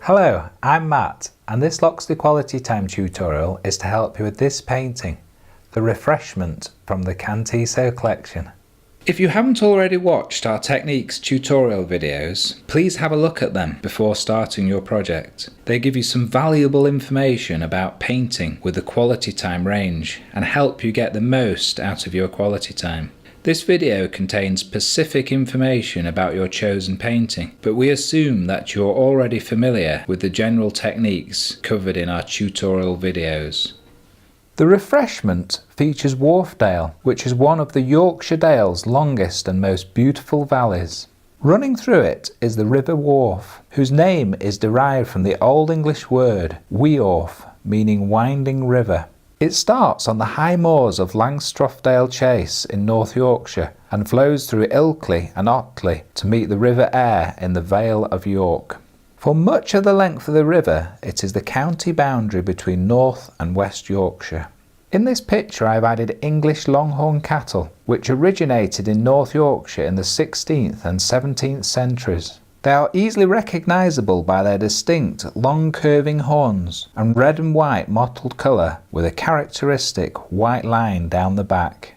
Hello, I'm Matt, and this Loxley Quality Time tutorial is to help you with this painting, the Refreshment from the Cantisso collection. If you haven't already watched our techniques tutorial videos, please have a look at them before starting your project. They give you some valuable information about painting with the quality time range and help you get the most out of your quality time. This video contains specific information about your chosen painting, but we assume that you're already familiar with the general techniques covered in our tutorial videos. The Refreshment features Wharfdale, which is one of the Yorkshire Dale's longest and most beautiful valleys. Running through it is the River Wharfe, whose name is derived from the Old English word Weorf, meaning winding river. It starts on the high moors of Langstrothdale Chase in North Yorkshire and flows through Ilkley and Otley to meet the River Aire in the Vale of York. For much of the length of the river, it is the county boundary between North and West Yorkshire. In this picture I've added English Longhorn cattle, which originated in North Yorkshire in the 16th and 17th centuries. They are easily recognisable by their distinct, long curving horns and red and white mottled colour with a characteristic white line down the back.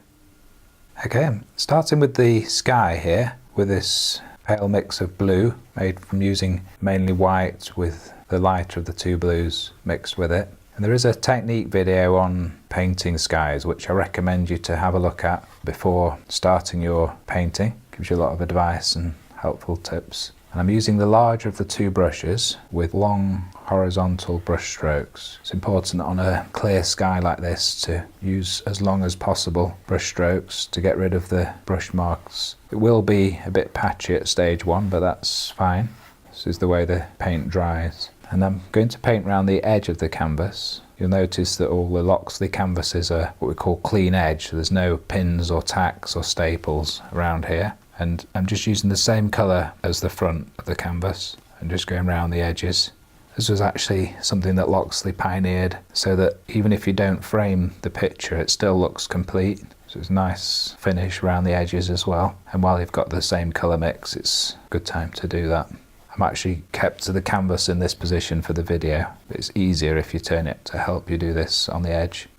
Okay, starting with the sky here with this pale mix of blue made from using mainly white with the lighter of the two blues mixed with it. And there is a technique video on painting skies which I recommend you to have a look at before starting your painting. Gives you a lot of advice and helpful tips. And I'm using the larger of the two brushes with long horizontal brush strokes. It's important on a clear sky like this to use as long as possible brush strokes to get rid of the brush marks. It will be a bit patchy at stage one, but that's fine. This is the way the paint dries. And I'm going to paint around the edge of the canvas. You'll notice that all the Loxley canvases are what we call clean edge. So there's no pins or tacks or staples around here. And I'm just using the same colour as the front of the canvas and just going around the edges. This was actually something that Loxley pioneered so that even if you don't frame the picture it still looks complete. So it's a nice finish around the edges as well. And while you've got the same colour mix, it's a good time to do that. I'm actually kept to the canvas in this position for the video. It's easier if you turn it to help you do this on the edge.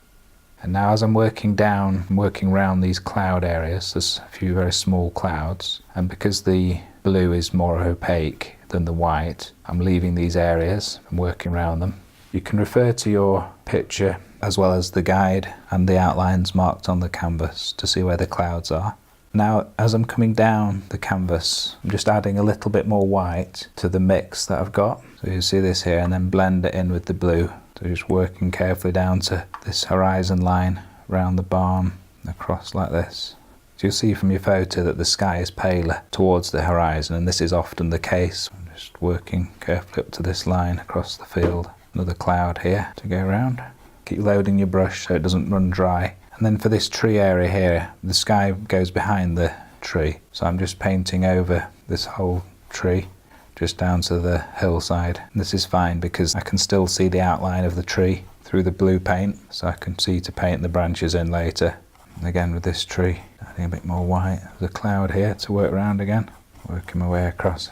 And now as I'm working down, I'm working around these cloud areas. There's a few very small clouds, and because the blue is more opaque than the white, I'm leaving these areas and working around them. You can refer to your picture as well as the guide and the outlines marked on the canvas to see where the clouds are. Now as I'm coming down the canvas, I'm just adding a little bit more white to the mix that I've got. So you see this here, and then blend it in with the blue. So just working carefully down to this horizon line around the barn across like this. So you'll see from your photo that the sky is paler towards the horizon, and this is often the case. I'm just working carefully up to this line across the field. Another cloud here to go around. Keep loading your brush so it doesn't run dry. And then for this tree area here, the sky goes behind the tree. So I'm just painting over this whole tree, just down to the hillside. And this is fine because I can still see the outline of the tree through the blue paint, so I can see to paint the branches in later. And again with this tree, adding a bit more white. There's a cloud here to work around again, working my way across.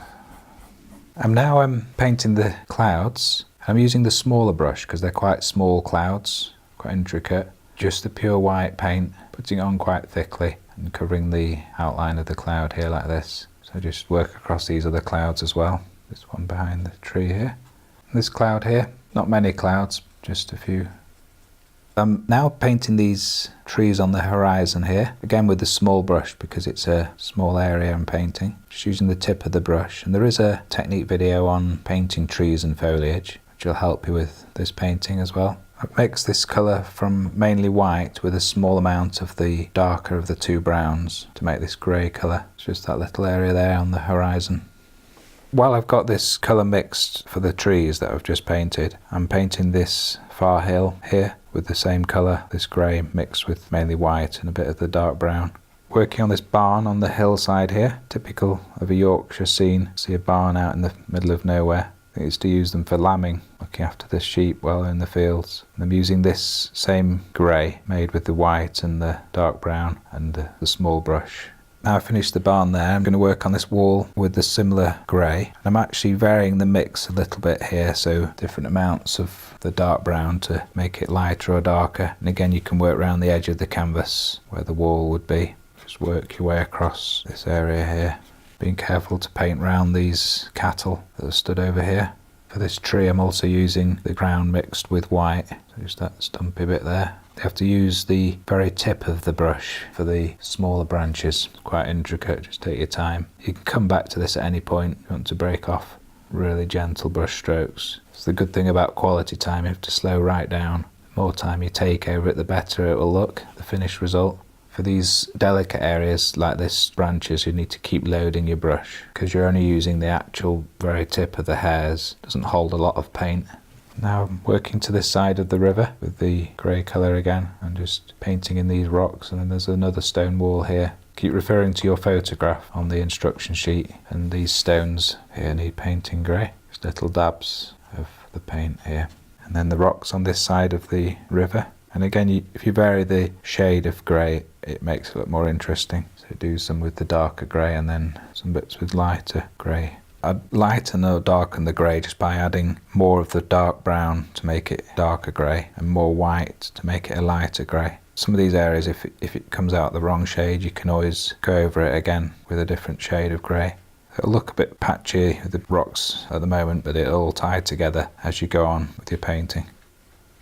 I'm painting the clouds. I'm using the smaller brush because they're quite small clouds, quite intricate. Just the pure white paint, putting it on quite thickly and covering the outline of the cloud here like this. So just work across these other clouds as well. This one behind the tree here. And this cloud here, not many clouds, just a few. I'm now painting these trees on the horizon here, again with the small brush because it's a small area I'm painting. Just using the tip of the brush. And there is a technique video on painting trees and foliage, which will help you with this painting as well. I mix this colour from mainly white with a small amount of the darker of the two browns to make this grey colour. It's just that little area there on the horizon. While I've got this colour mixed for the trees that I've just painted, I'm painting this far hill here with the same colour, this grey mixed with mainly white and a bit of the dark brown. Working on this barn on the hillside here, typical of a Yorkshire scene. See a barn out in the middle of nowhere. I think it's to use them for lambing, looking after the sheep while in the fields. And I'm using this same grey made with the white and the dark brown and the small brush Now I finished the barn there, I'm going to work on this wall with the similar grey. I'm actually varying the mix a little bit here, so different amounts of the dark brown to make it lighter or darker. And again, you can work around the edge of the canvas where the wall would be. Just work your way across this area here. Being careful to paint round these cattle that are stood over here. For this tree I'm also using the brown mixed with white, so just that stumpy bit there. You have to use the very tip of the brush for the smaller branches. It's quite intricate, just take your time. You can come back to this at any point if you want to break off really gentle brush strokes. It's the good thing about quality time, you have to slow right down. The more time you take over it, the better it will look, the finished result. For these delicate areas like this branches, you need to keep loading your brush because you're only using the actual very tip of the hairs. It doesn't hold a lot of paint. Now I'm working to this side of the river with the grey colour again and just painting in these rocks, and then there's another stone wall here. Keep referring to your photograph on the instruction sheet, and these stones here need painting grey. Just little dabs of the paint here. And then the rocks on this side of the river. And again, if you vary the shade of grey, it makes it look more interesting. So do some with the darker grey and then some bits with lighter grey. I'd lighten or darken the grey just by adding more of the dark brown to make it darker grey and more white to make it a lighter grey. Some of these areas, if it comes out the wrong shade, you can always go over it again with a different shade of grey. It'll look a bit patchy with the rocks at the moment, but it'll all tie together as you go on with your painting.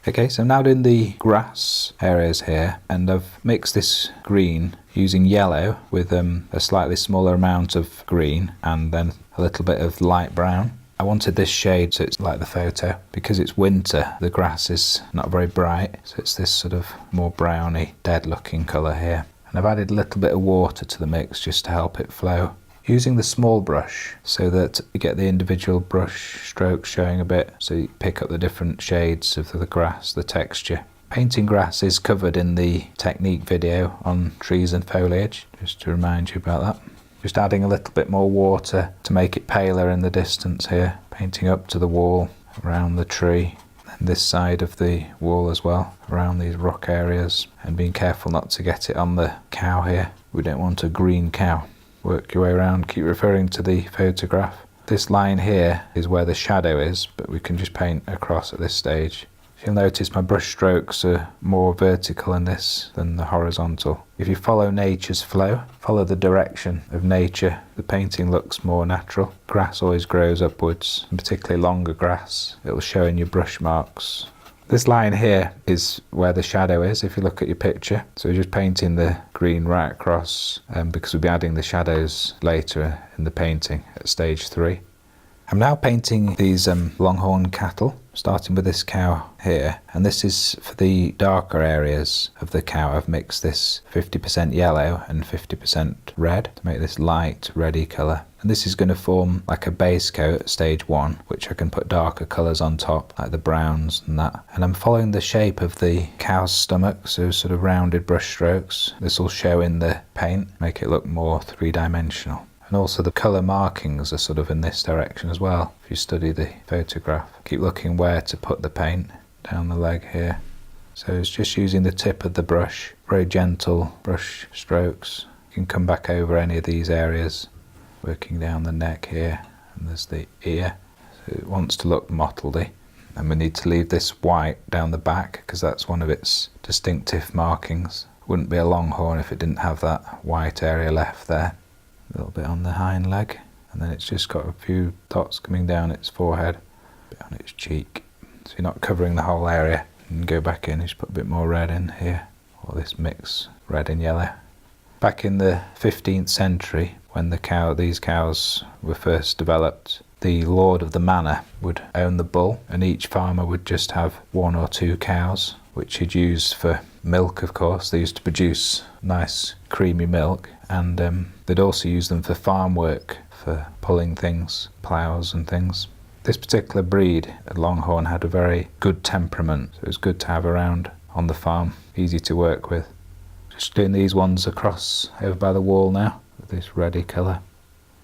Okay, so I'm now doing the grass areas here, and I've mixed this green using yellow with a slightly smaller amount of green and then a little bit of light brown. I wanted this shade so it's like the photo. Because it's winter, the grass is not very bright, so it's this sort of more browny, dead looking colour here. And I've added a little bit of water to the mix just to help it flow. Using the small brush so that you get the individual brush strokes showing a bit, so you pick up the different shades of the grass, the texture. Painting grass is covered in the technique video on trees and foliage, just to remind you about that. Just adding a little bit more water to make it paler in the distance here, painting up to the wall, around the tree, and this side of the wall as well, around these rock areas, and being careful not to get it on the cow here. We don't want a green cow. Work your way around, keep referring to the photograph. This line here is where the shadow is, but we can just paint across at this stage. You'll notice my brush strokes are more vertical in this than the horizontal. If you follow nature's flow, follow the direction of nature, the painting looks more natural. Grass always grows upwards, and particularly longer grass. It will show in your brush marks. This line here is where the shadow is, if you look at your picture. So just painting the green right across, because we'll be adding the shadows later in the painting at stage 3. I'm now painting these longhorn cattle, starting with this cow here. And this is for the darker areas of the cow. I've mixed this 50% yellow and 50% red to make this light reddy colour. And this is going to form like a base coat at stage 1, which I can put darker colours on top, like the browns and that. And I'm following the shape of the cow's stomach, so sort of rounded brush strokes. This will show in the paint, make it look more three-dimensional. And also the colour markings are sort of in this direction as well, if you study the photograph. Keep looking where to put the paint, down the leg here. So it's just using the tip of the brush, very gentle brush strokes. You can come back over any of these areas, working down the neck here, and there's the ear. So it wants to look mottledy. And we need to leave this white down the back, because that's one of its distinctive markings. It wouldn't be a longhorn if it didn't have that white area left there. A little bit on the hind leg, and then it's just got a few dots coming down its forehead, a bit on its cheek. So you're not covering the whole area. And go back in, just put a bit more red in here, or this mix red and yellow. Back in the 15th century, when these cows were first developed, the lord of the manor would own the bull, and each farmer would just have 1 or 2 cows, which he'd use for milk, of course. They used to produce nice creamy milk, and they'd also use them for farm work, for pulling things, ploughs and things. This particular breed, Longhorn, had a very good temperament, so it was good to have around on the farm, easy to work with. Just doing these ones across over by the wall now, with this reddy colour.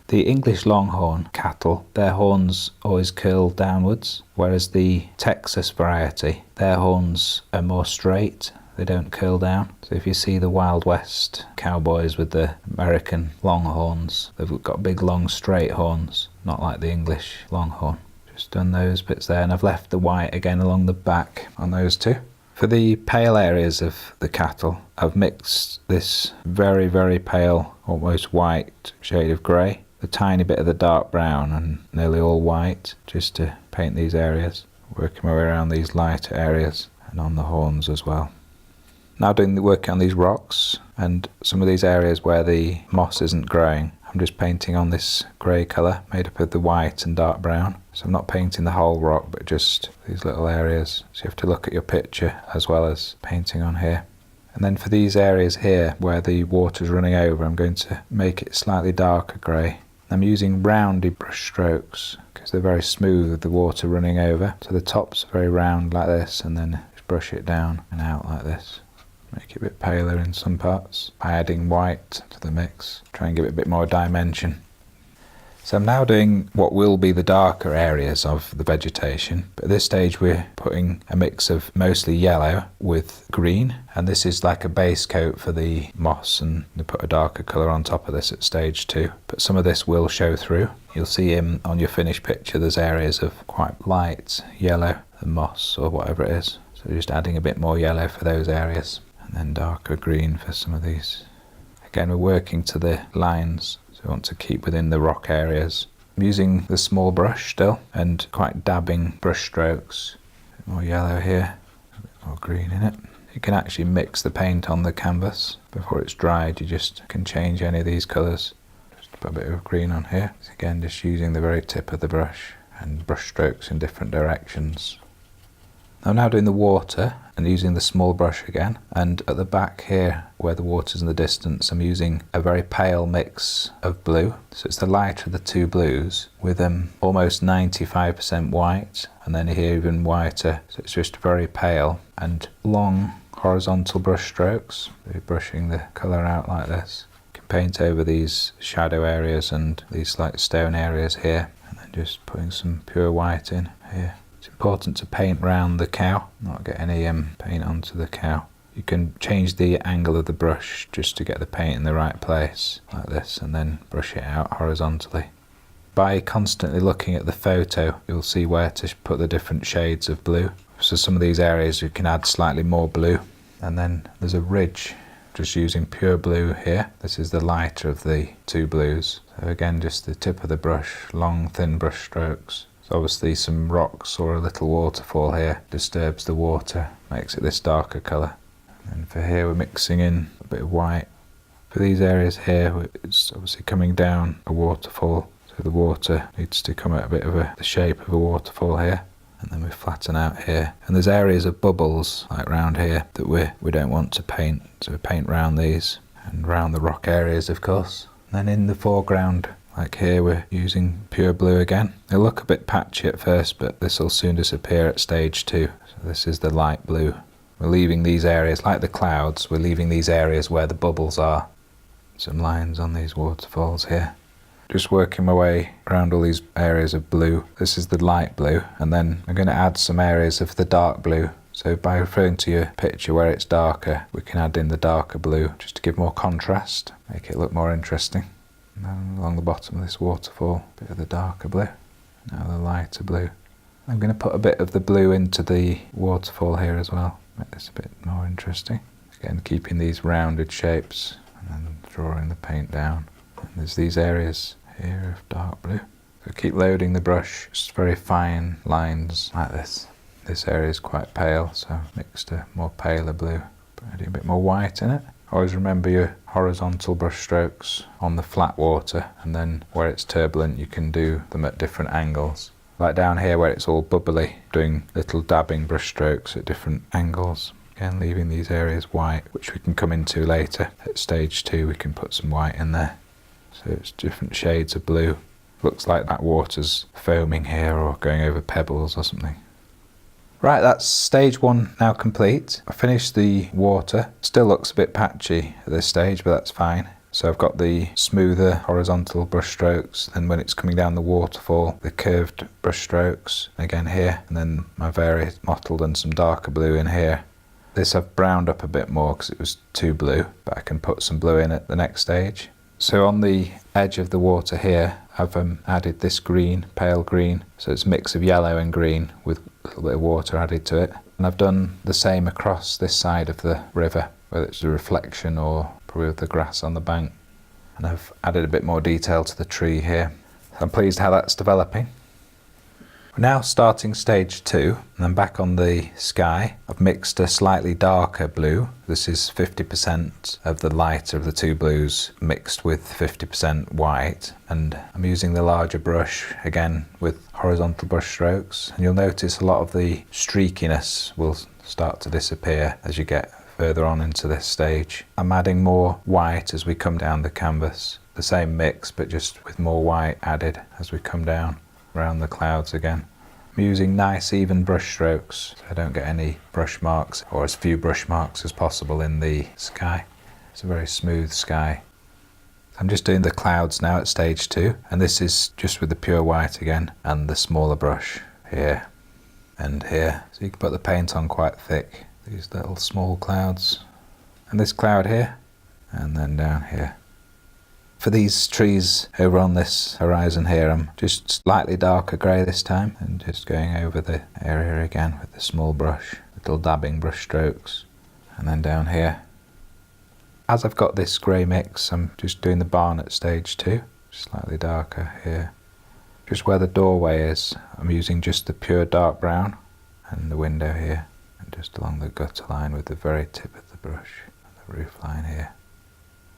The English Longhorn cattle, their horns always curl downwards, whereas the Texas variety, their horns are more straight, they don't curl down. So if you see the Wild West cowboys with the American longhorns, they've got big long straight horns, not like the English longhorn. Just done those bits there, and I've left the white again along the back on those two. For the pale areas of the cattle, I've mixed this very, very pale, almost white shade of grey, a tiny bit of the dark brown and nearly all white, just to paint these areas. Working my way around these lighter areas and on the horns as well. Now doing the work on these rocks and some of these areas where the moss isn't growing, I'm just painting on this grey colour made up of the white and dark brown. So I'm not painting the whole rock, but just these little areas. So you have to look at your picture as well as painting on here. And then for these areas here where the water's running over, I'm going to make it slightly darker grey. I'm using rounded brush strokes because they're very smooth with the water running over. So the top's very round like this, and then just brush it down and out like this. Make it a bit paler in some parts by adding white to the mix. Try and give it a bit more dimension. So I'm now doing what will be the darker areas of the vegetation, but at this stage we're putting a mix of mostly yellow with green, and this is like a base coat for the moss, and they put a darker colour on top of this at stage 2. But some of this will show through. You'll see on your finished picture there's areas of quite light yellow, the moss or whatever it is. So just adding a bit more yellow for those areas, and then darker green for some of these. Again, we're working to the lines. We want to keep within the rock areas. I'm using the small brush still and quite dabbing brush strokes. A bit more yellow here, a bit more green in it. You can actually mix the paint on the canvas before it's dried. You just can change any of these colours. Just put a bit of green on here. So again, just using the very tip of the brush and brush strokes in different directions. I'm now doing the water and using the small brush again, and at the back here where the water's in the distance I'm using a very pale mix of blue, so it's the lighter of the two blues with almost 95% white, and then here even whiter, so it's just very pale and long horizontal brush strokes. So you're brushing the colour out like this. You can paint over these shadow areas and these slight stone areas here, and then just putting some pure white in here. It's important to paint round the cow, not get any paint onto the cow. You can change the angle of the brush just to get the paint in the right place, like this, and then brush it out horizontally. By constantly looking at the photo, you'll see where to put the different shades of blue. So some of these areas you can add slightly more blue. And then there's a ridge, just using pure blue here. This is the lighter of the two blues. So again, just the tip of the brush, long thin brush strokes. So obviously some rocks or a little waterfall here disturbs the water, makes it this darker colour. And for here we're mixing in a bit of white. For these areas here it's obviously coming down a waterfall, so the water needs to come at a bit of the shape of a waterfall here. And then we flatten out here. And there's areas of bubbles like round here that we don't want to paint, so we paint round these and round the rock areas of course. And then in the foreground, like here, we're using pure blue again. It'll look a bit patchy at first, but this will soon disappear at stage 2. So this is the light blue. We're leaving these areas, like the clouds, we're leaving these areas where the bubbles are. Some lines on these waterfalls here. Just working my way around all these areas of blue. This is the light blue, and then I'm going to add some areas of the dark blue. So by referring to your picture where it's darker, we can add in the darker blue, just to give more contrast, make it look more interesting. And then along the bottom of this waterfall, a bit of the darker blue, now the lighter blue. I'm going to put a bit of the blue into the waterfall here as well, make this a bit more interesting. Again, keeping these rounded shapes and then drawing the paint down. And there's these areas here of dark blue. So keep loading the brush, just very fine lines like this. This area is quite pale, so mixed a more paler blue, adding a bit more white in it. Always remember your horizontal brush strokes on the flat water, and then where it's turbulent you can do them at different angles. Like down here where it's all bubbly, doing little dabbing brush strokes at different angles. Again, leaving these areas white, which we can come into later. At stage 2 we can put some white in there. So it's different shades of blue. Looks like that water's foaming here or going over pebbles or something. Right, that's stage 1 now complete. I finished the water. Still looks a bit patchy at this stage, but that's fine. So I've got the smoother horizontal brush strokes, and when it's coming down the waterfall, the curved brush strokes again here, and then my very mottled and some darker blue in here. This I've browned up a bit more because it was too blue, but I can put some blue in at the next stage. So on the edge of the water here, I've added this green, pale green. So it's a mix of yellow and green with a little bit of water added to it. And I've done the same across this side of the river, whether it's a reflection or probably with the grass on the bank. And I've added a bit more detail to the tree here. I'm pleased how that's developing. We're now starting stage 2, and then back on the sky. I've mixed a slightly darker blue. This is 50% of the lighter of the two blues mixed with 50% white. And I'm using the larger brush, again with horizontal brush strokes. And you'll notice a lot of the streakiness will start to disappear as you get further on into this stage. I'm adding more white as we come down the canvas. The same mix, but just with more white added as we come down around the clouds again. I'm using nice even brush strokes so I don't get any brush marks, or as few brush marks as possible in the sky. It's a very smooth sky. I'm just doing the clouds now at stage 2, and this is just with the pure white again and the smaller brush here and here. So you can put the paint on quite thick, these little small clouds, and this cloud here, and then down here. For these trees over on this horizon here, I'm just slightly darker grey this time and just going over the area again with the small brush, little dabbing brush strokes. And then down here. As I've got this grey mix, I'm just doing the barn at stage 2, slightly darker here. Just where the doorway is, I'm using just the pure dark brown and the window here, and just along the gutter line with the very tip of the brush and the roof line here.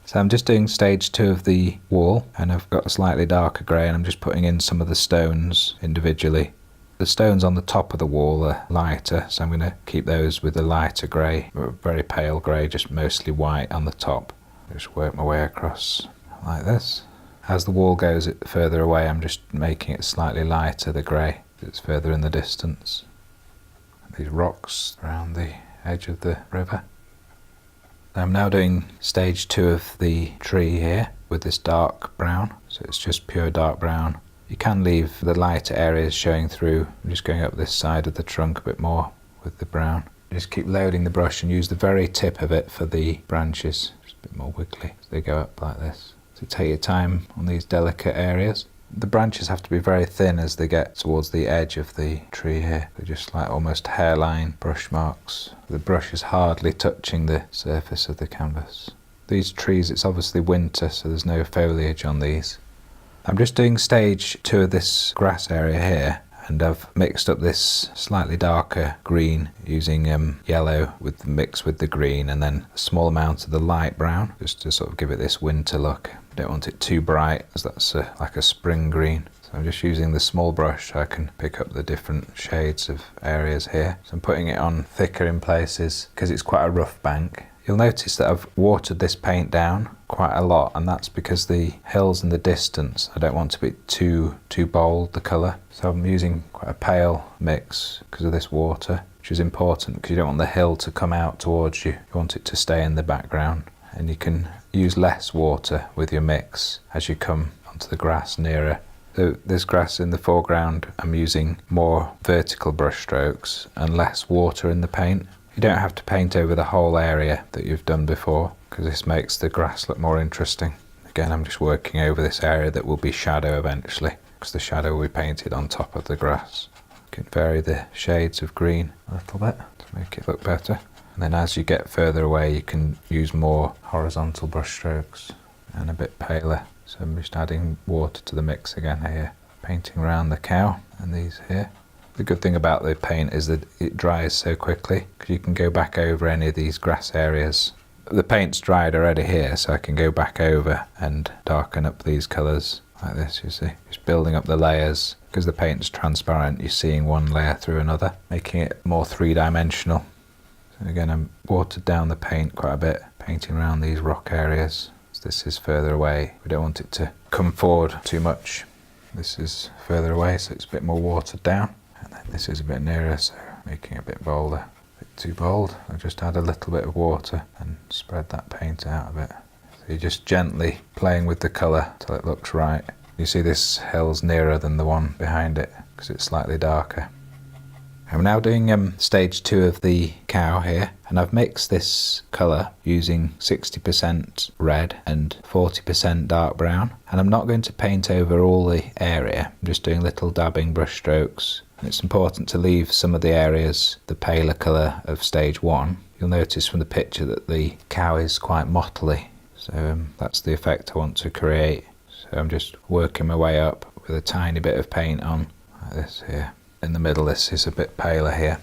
So I'm just doing stage 2 of the wall, and I've got a slightly darker grey, and I'm just putting in some of the stones individually. The stones on the top of the wall are lighter, so I'm going to keep those with a lighter grey, very pale grey, just mostly white on the top. Just work my way across like this. As the wall goes further away, I'm just making it slightly lighter, the grey, it's further in the distance. These rocks around the edge of the river. I'm now doing stage 2 of the tree here with this dark brown, so it's just pure dark brown. You can leave the lighter areas showing through. I'm just going up this side of the trunk a bit more with the brown. Just keep loading the brush and use the very tip of it for the branches, just a bit more wiggly as they go up like this. So take your time on these delicate areas. The branches have to be very thin as they get towards the edge of the tree here. They're just like almost hairline brush marks. The brush is hardly touching the surface of the canvas. These trees, it's obviously winter, so there's no foliage on these. I'm just doing stage 2 of this grass area here, and I've mixed up this slightly darker green using yellow with mixed with the green, and then a small amount of the light brown just to sort of give it this winter look. I don't want it too bright as that's like a spring green. So I'm just using the small brush so I can pick up the different shades of areas here. So I'm putting it on thicker in places because it's quite a rough bank. You'll notice that I've watered this paint down quite a lot, and that's because the hills in the distance, I don't want to be too bold, the colour. So I'm using quite a pale mix because of this water, which is important because you don't want the hill to come out towards you. You want it to stay in the background, and you can use less water with your mix as you come onto the grass nearer. So this grass in the foreground, I'm using more vertical brush strokes and less water in the paint. You don't have to paint over the whole area that you've done before because this makes the grass look more interesting. Again, I'm just working over this area that will be shadow eventually because the shadow will be painted on top of the grass. You can vary the shades of green a little bit to make it look better. And then as you get further away, you can use more horizontal brush strokes and a bit paler. So I'm just adding water to the mix again here, painting around the cow and these here. The good thing about the paint is that it dries so quickly because you can go back over any of these grass areas. The paint's dried already here, so I can go back over and darken up these colours like this, you see. Just building up the layers. Because the paint's transparent, you're seeing one layer through another, making it more three-dimensional. So again, I've watered down the paint quite a bit, painting around these rock areas. So this is further away. We don't want it to come forward too much. This is further away, so it's a bit more watered down. And then this is a bit nearer, so making it a bit bolder. A bit too bold. I'll just add a little bit of water and spread that paint out a bit. So you're just gently playing with the colour till it looks right. You see this hill's nearer than the one behind it because it's slightly darker. I'm now doing stage 2 of the cow here, and I've mixed this colour using 60% red and 40% dark brown, and I'm not going to paint over all the area. I'm just doing little dabbing brush strokes. And it's important to leave some of the areas the paler colour of stage 1. You'll notice from the picture that the cow is quite mottly, so that's the effect I want to create. So I'm just working my way up with a tiny bit of paint on, like this here. In the middle, this is a bit paler here.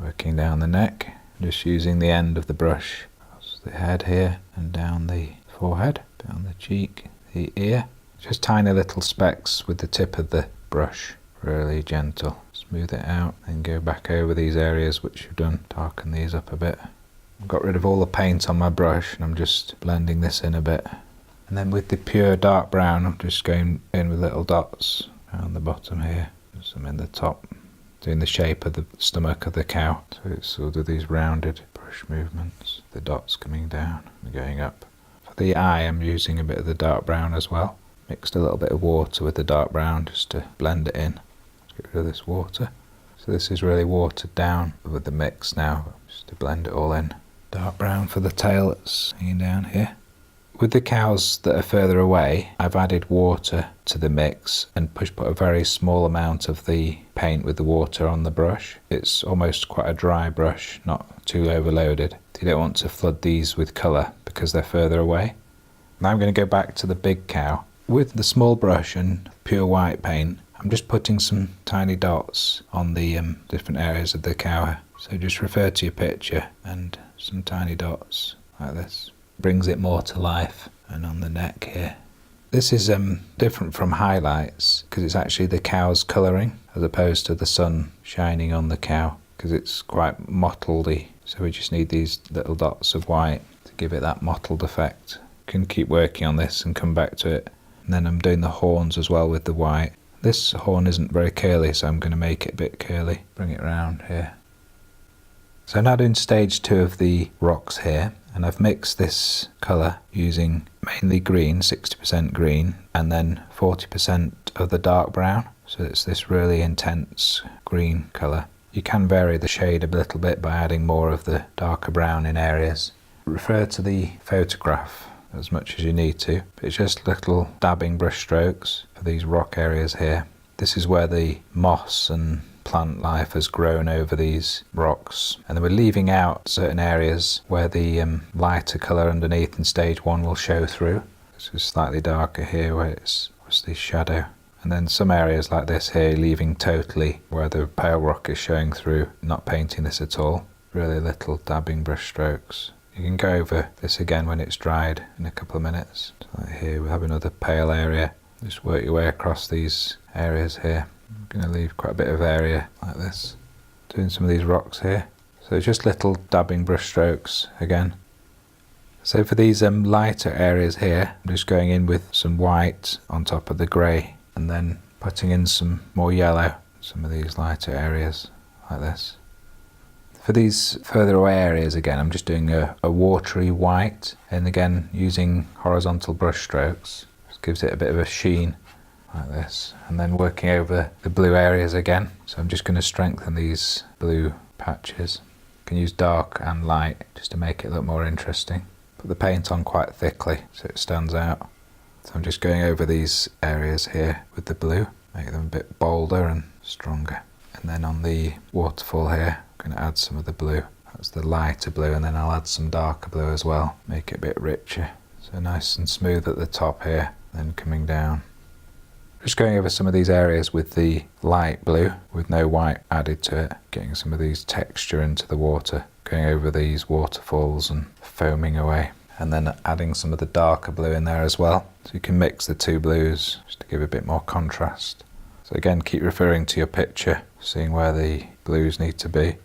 Working down the neck, just using the end of the brush across the head here and down the forehead, down the cheek, the ear. Just tiny little specks with the tip of the brush, really gentle. Smooth it out and go back over these areas which you've done, darken these up a bit. I've got rid of all the paint on my brush and I'm just blending this in a bit. And then with the pure dark brown, I'm just going in with little dots around the bottom here. Some in the top, doing the shape of the stomach of the cow. So it's sort of these rounded brush movements, the dots coming down and going up. For the eye, I'm using a bit of the dark brown as well. Mixed a little bit of water with the dark brown just to blend it in. Let's get rid of this water. So this is really watered down with the mix now, just to blend it all in. Dark brown for the tail that's hanging down here. With the cows that are further away, I've added water to the mix and put a very small amount of the paint with the water on the brush. It's almost quite a dry brush, not too overloaded. You don't want to flood these with colour because they're further away. Now I'm going to go back to the big cow. With the small brush and pure white paint, I'm just putting some tiny dots on the different areas of the cow. So just refer to your picture and some tiny dots like this. Brings it more to life. And on the neck here, this is different from highlights because it's actually the cow's colouring as opposed to the sun shining on the cow, because it's quite mottledy, so we just need these little dots of white to give it that mottled effect. You can keep working on this and come back to it. And then I'm doing the horns as well with the white. This horn isn't very curly, so I'm going to make it a bit curly, bring it round here. So now doing stage 2 of the rocks here, and I've mixed this colour using mainly green, 60% green, and then 40% of the dark brown. So it's this really intense green colour. You can vary the shade a little bit by adding more of the darker brown in areas. Refer to the photograph as much as you need to, but it's just little dabbing brush strokes for these rock areas here. This is where the moss and plant life has grown over these rocks, and then we're leaving out certain areas where the lighter colour underneath in stage 1 will show through. This is slightly darker here where it's obviously shadow, and then some areas like this here leaving totally where the pale rock is showing through, not painting this at all. Really little dabbing brush strokes. You can go over this again when it's dried in a couple of minutes. So like here we have another pale area. Just work your way across these areas here. I'm going to leave quite a bit of area like this. Doing some of these rocks here. So just little dabbing brush strokes again. So for these lighter areas here, I'm just going in with some white on top of the grey, and then putting in some more yellow. Some of these lighter areas like this. For these further away areas again, I'm just doing a watery white, and again using horizontal brush strokes. Just gives it a bit of a sheen like this, and then working over the blue areas again. So I'm just going to strengthen these blue patches. You can use dark and light just to make it look more interesting. Put the paint on quite thickly so it stands out. So I'm just going over these areas here with the blue, make them a bit bolder and stronger. And then on the waterfall here, I'm going to add some of the blue. That's the lighter blue, and then I'll add some darker blue as well, make it a bit richer. So nice and smooth at the top here, then coming down. Just going over some of these areas with the light blue with no white added to it, getting some of these texture into the water, going over these waterfalls and foaming away, and then adding some of the darker blue in there as well, so you can mix the two blues just to give a bit more contrast. So again, keep referring to your picture, seeing where the blues need to be.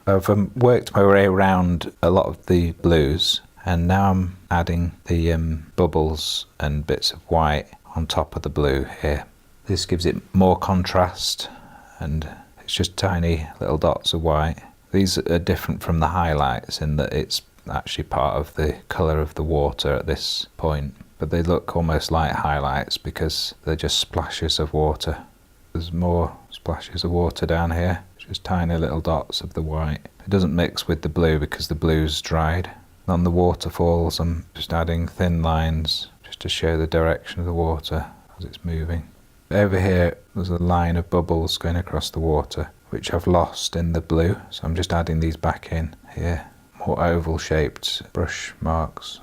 I've worked my way around a lot of the blues, and now I'm adding the bubbles and bits of white on top of the blue here. This gives it more contrast, and it's just tiny little dots of white. These are different from the highlights in that it's actually part of the colour of the water at this point, but they look almost like highlights because they're just splashes of water. There's more splashes of water down here, just tiny little dots of the white. It doesn't mix with the blue because the blue's dried. On the waterfalls, I'm just adding thin lines just to show the direction of the water as it's moving. Over here, there's a line of bubbles going across the water, which I've lost in the blue, so I'm just adding these back in here. More oval shaped brush marks,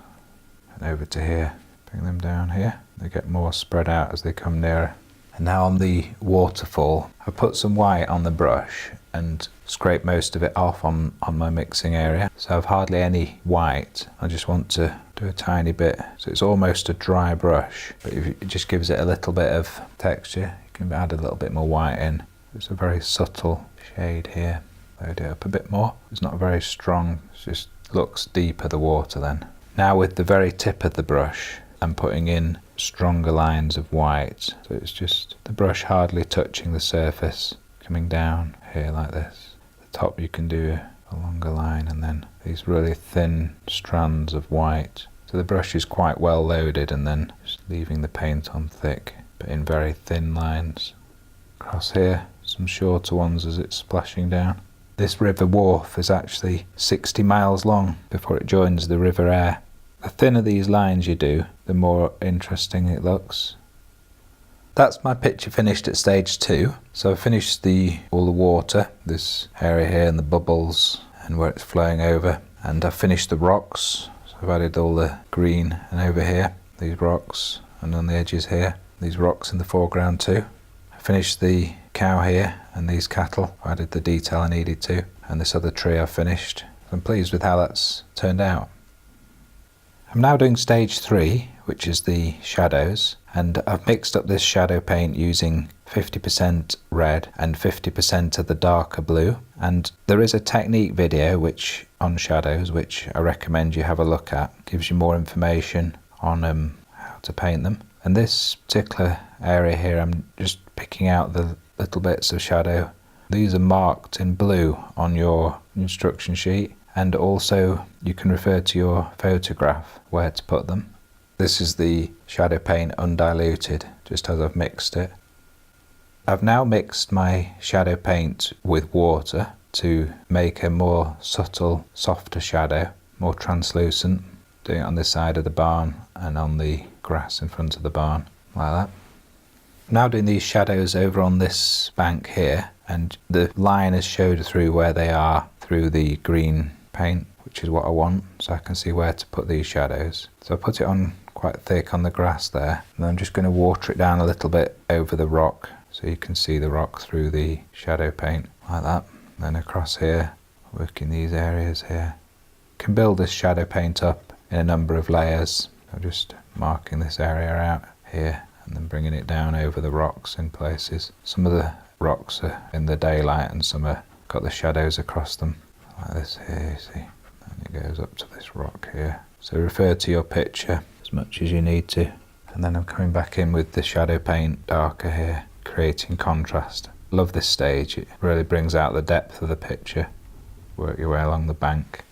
and over to here, bring them down here. They get more spread out as they come nearer. And now on the waterfall, I put some white on the brush and scrape most of it off on my mixing area. So I've hardly any white. I just want to do a tiny bit. So it's almost a dry brush, but it just gives it a little bit of texture. You can add a little bit more white in. It's a very subtle shade here. Load it up a bit more. It's not very strong, it just looks deeper, the water then. Now with the very tip of the brush, I'm putting in stronger lines of white. So it's just the brush hardly touching the surface, coming down here like this. At the top you can do a longer line and then these really thin strands of white. So the brush is quite well loaded and then just leaving the paint on thick, but in very thin lines. Across here, some shorter ones as it's splashing down. This river wharf is actually 60 miles long before it joins the River Aire. The thinner these lines you do, the more interesting it looks. That's my picture finished at stage 2. So I finished all the water, this area here and the bubbles and where it's flowing over. And I finished the rocks. So I've added all the green and over here, these rocks, and on the edges here, these rocks in the foreground too. I finished the cow here and these cattle. I added the detail I needed to. And this other tree I've finished. I'm pleased with how that's turned out. I'm now doing stage 3, which is the shadows, and I've mixed up this shadow paint using 50% red and 50% of the darker blue. And there is a technique video on shadows which I recommend you have a look at. It gives you more information on how to paint them. And this particular area here, I'm just picking out the little bits of shadow. These are marked in blue on your instruction sheet. And also you can refer to your photograph where to put them. This is the shadow paint undiluted, just as I've mixed it. I've now mixed my shadow paint with water to make a more subtle, softer shadow, more translucent. Doing it on this side of the barn and on the grass in front of the barn, like that. Now doing these shadows over on this bank here, and the line is showed through where they are through the green paint, which is what I want, so I can see where to put these shadows. So I put it on quite thick on the grass there, and I'm just going to water it down a little bit over the rock so you can see the rock through the shadow paint, like that. And then across here, working these areas here. You can build this shadow paint up in a number of layers. I'm just marking this area out here and then bringing it down over the rocks in places. Some of the rocks are in the daylight and some are got the shadows across them. Like this here, you see, and it goes up to this rock here. So refer to your picture as much as you need to. And then I'm coming back in with the shadow paint darker here, creating contrast. Love this stage, it really brings out the depth of the picture. Work your way along the bank.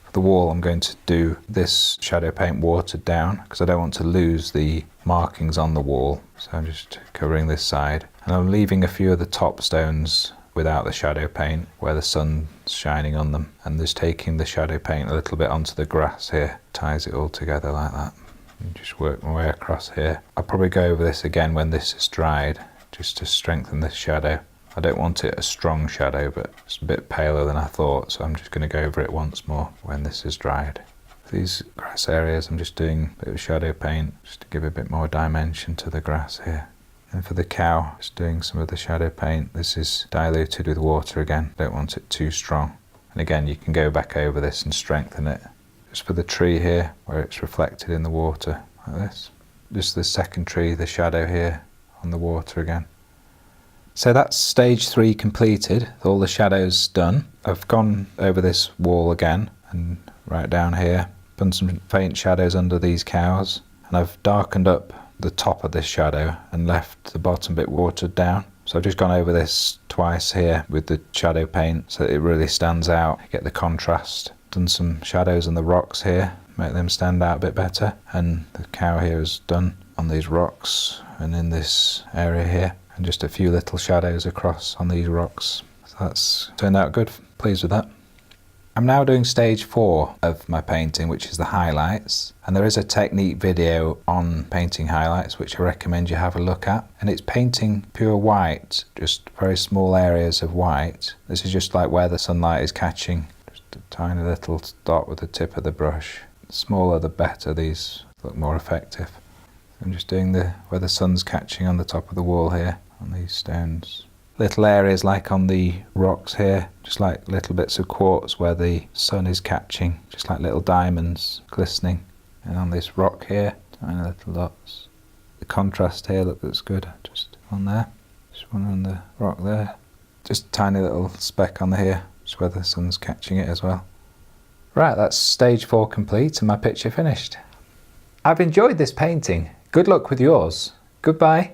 For the wall, I'm going to do this shadow paint watered down because I don't want to lose the markings on the wall. So I'm just covering this side. And I'm leaving a few of the top stones without the shadow paint where the sun's shining on them, and just taking the shadow paint a little bit onto the grass here, ties it all together like that. And just work my way across here. I'll probably go over this again when this is dried, just to strengthen this shadow. I don't want it a strong shadow, but it's a bit paler than I thought, so I'm just going to go over it once more when this is dried. For these grass areas, I'm just doing a bit of shadow paint just to give a bit more dimension to the grass here. And for the cow, just doing some of the shadow paint. This is diluted with water again. Don't want it too strong. And again, you can go back over this and strengthen it. Just for the tree here, where it's reflected in the water, like this. Just the second tree, the shadow here on the water again. So that's stage 3 completed, all the shadows done. I've gone over this wall again and right down here, done some faint shadows under these cows, and I've darkened up the top of this shadow and left the bottom bit watered down. So I've just gone over this twice here with the shadow paint so that it really stands out, get the contrast. Done some shadows on the rocks here, make them stand out a bit better, and the cow here is done on these rocks and in this area here. and just a few little shadows across on these rocks. So that's turned out good, pleased with that. I'm now doing stage 4 of my painting, which is the highlights, and there is a technique video on painting highlights which I recommend you have a look at, and it's painting pure white, just very small areas of white. This is just like where the sunlight is catching, just a tiny little dot with the tip of the brush. The smaller the better, these look more effective. I'm just doing where the sun's catching on the top of the wall here, on these stones. Little areas like on the rocks here, just like little bits of quartz where the sun is catching, just like little diamonds glistening. And on this rock here, tiny little dots. The contrast here looks good, just on there. Just one on the rock there. Just a tiny little speck on here, just where the sun's catching it as well. Right, that's stage 4 complete and my picture finished. I've enjoyed this painting. Good luck with yours. Goodbye.